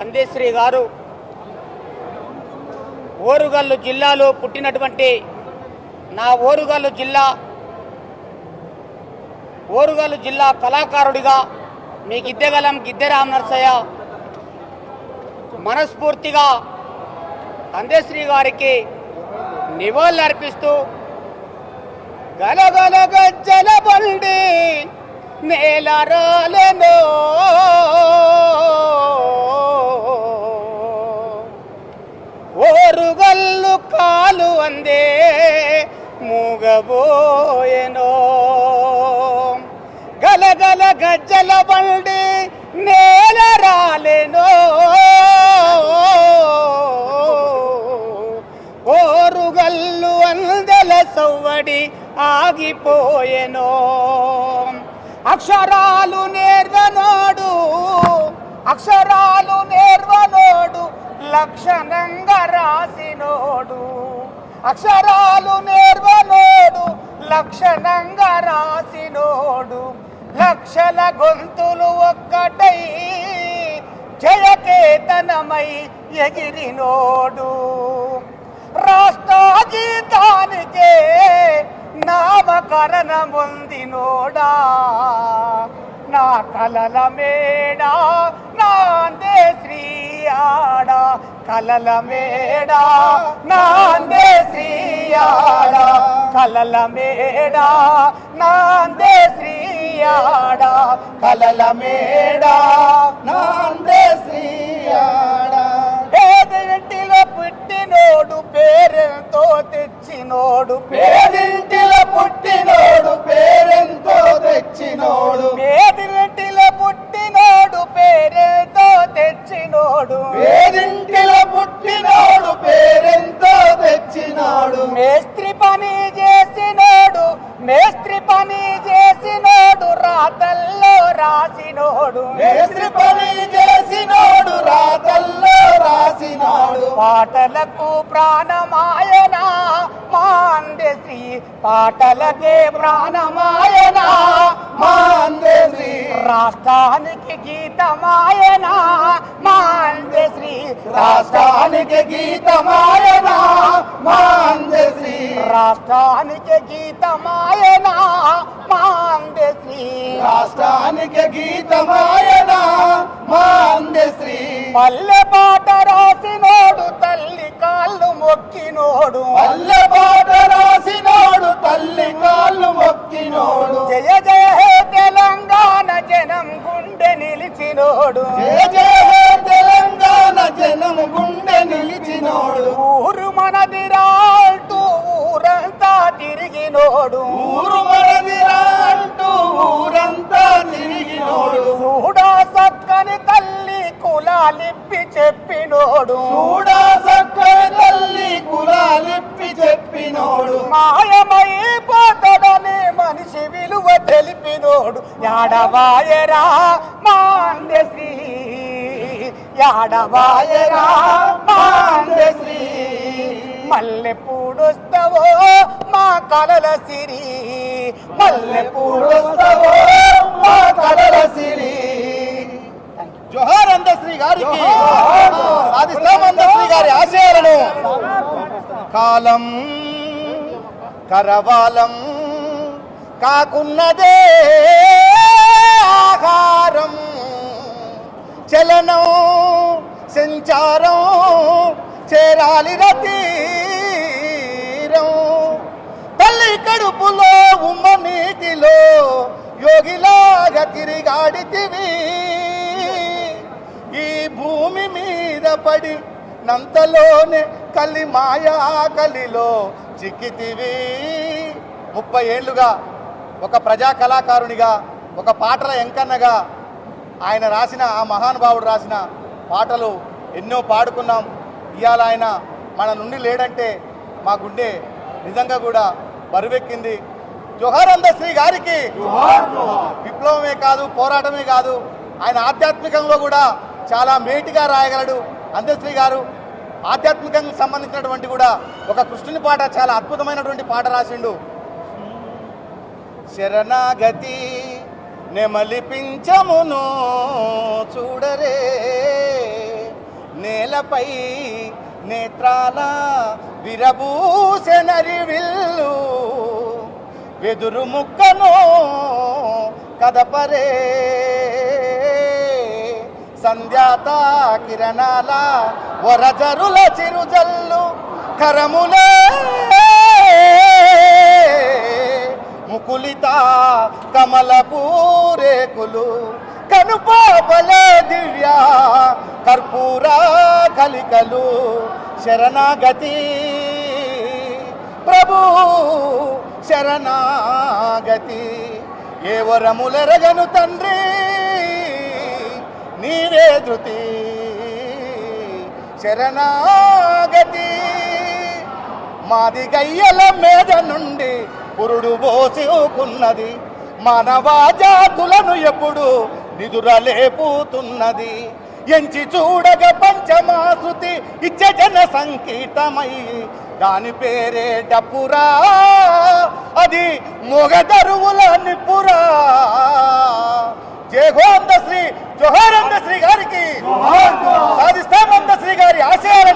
అందశ్రీ గారు ఓరుగల్లు జిల్లాలో పుట్టినటువంటి నా ఓరుగల్లు జిల్లా కళాకారుడిగా మీ గిద్దెగలం గిద్దె రామనరసయ్య మనస్ఫూర్తిగా అందశ్రీ గారికి నివాళులు అర్పిస్తూ గలగల గజ్జల బండి నేల రాలెనో ఓరుగల్లు కాలు అందే మూగబోయెనో గలగల గజ్జల బండి నేల రాలెనో ఓరుగల్లు అందెల సవ్వడి ఆగిపోయెనో అక్షరాలు నేర్వనోడు లక్షణంగా రాసినోడు అక్షరాలు నేర్వనోడు లక్షణంగా రాసినోడు లక్షల గొంతులు ఒక్కటై జయకేతనమై ఎగిరినోడు రాష్ట్ర గీతానికే నామకరణమొందినోడా నా కలల మేడా నా అందశ్రీ ఆడ కలల మేడా నా అందశ్రీ ఆడ కలల మేడా నా అందశ్రీ ఆడ కలల మేడా నా అందశ్రీ ఆడ పేదింటిలో పుట్టినోడు పేరెంతో తెచ్చినోడు పేదింటిలో పుట్టినోడు పేరెంతో తెచ్చినోడు పేదింటిలో పుట్టినోడు పేరెంతో తెచ్చినోడు పేదింటిలో పుట్టినోడు పేరెంతో తెచ్చినోడు మేస్త్రి పని చేసినోడు రాతల్లో రాసినోడు మేస్త్రి పని చేసినోడు రాతల్లో రాసినోడు పాటలకు ప్రాణమాయన మా అందశ్రీ పాటలకే ప్రాణమాయన మా అందశ్రీ రాష్ట్రానికి గీతమాయన మా అందశ్రీ రాష్ట్రానికి గీతమాయన మా అందశ్రీ రాష్ట్రానికి గీతమాయన మా అందశ్రీ రాష్ట్రానికి గీతమాయన మా అందశ్రీ పల్లె పాట రాసినోడు తల్లి కాళ్ళు మొక్కినోడు పల్లె పాట రాసినోడు తల్లి కాళ్ళు మొక్కినోడు జయ జయ హే తెలంగాణ జనం గుండె నిలిచినోడు జయ జయ హే తెలంగాణ జనం గుండె నిలిచినోడు ఊరు మనదిరా అంటూ ఊరంతా తిరిగినోడు ఊరు మనదిరా అంటూ ఊరంతా తిరిగినోడు చూడా సక్కని తల్లి కులాలిప్పి చెప్పినోడు చూడా సక్కని తల్లి కులాలిప్పి చెప్పినోడు మాయమైపోతడని మనిషి విలువ తెలిపినోడు యాడవాయరా మా అందశ్రీ యాడవాయరా మా అందశ్రీ మల్లెపూడొస్తావో మా కలల సిరి మల్లెపూడొస్తావో మా కలల సిరి జోహార్ అందశ్రీ గారికి సాధిస్తాం అందశ్రీ గారి ఆశయాలను కాలం కరవాలం కాకున్నదే ఆహారం చలనం సంచారం చేరాలి తీరం తల్లి కడుపులో ఉమ్మ నీటిలో యోగిలాగా తిరిగాడితివి ఈ భూమి మీద పడి నంతలోనే కలి మాయా కలిలో చిక్కితివి 30 ఏళ్లుగా ఒక ప్రజా కళాకారునిగా ఒక పాటల ఎంకన్నగా ఆయన రాసిన ఆ మహానుభావుడు రాసిన పాటలు ఎన్నో పాడుకున్నాం. ఇవాళ ఆయన మన నుండి లేడంటే మా గుండె నిజంగా కూడా బరువెక్కింది. జోహార్ అందశ్రీ గారికి విప్లవమే కాదు పోరాటమే కాదు ఆయన ఆధ్యాత్మికంలో కూడా చాలా మేటిగా రాయగలడు. అందశ్రీ గారు ఆధ్యాత్మికంగా సంబంధించినటువంటి కూడా ఒక కృష్ణుని పాట చాలా అద్భుతమైనటువంటి పాట రాసిండు. శరణాగతి నెమలిపించమును చూడరే నేలపై నేత్రాల విరబూసెనరివిల్లు వెదురు ముక్కను కదపరే సంధ్యాత కిరణాల వరజరుల చిరుజల్లు కరములే ముకులిత కమలపూరేకులు కనుపాపలే దివ్య కర్పూర కలికలు శరణాగతి ప్రభు శరణాగతి ఏ వరములెరగను తండ్రి నీవే ధృతి శరణాగతి మాది గయ్యల మీద నుండి పురుడు పోసుకున్నది మానవా జాతులను ఎప్పుడు నిదురలేపుతున్నది ఎంచి చూడగ పంచమాశృతి ఇచ్చ జన సంకీర్తమై దాని పేరే డప్పురా అది మొగదరువుల నిప్పురా జోహార్ అందశ్రీ గారికి సాధిస్తాం అందశ్రీ గారి ఆశయాలను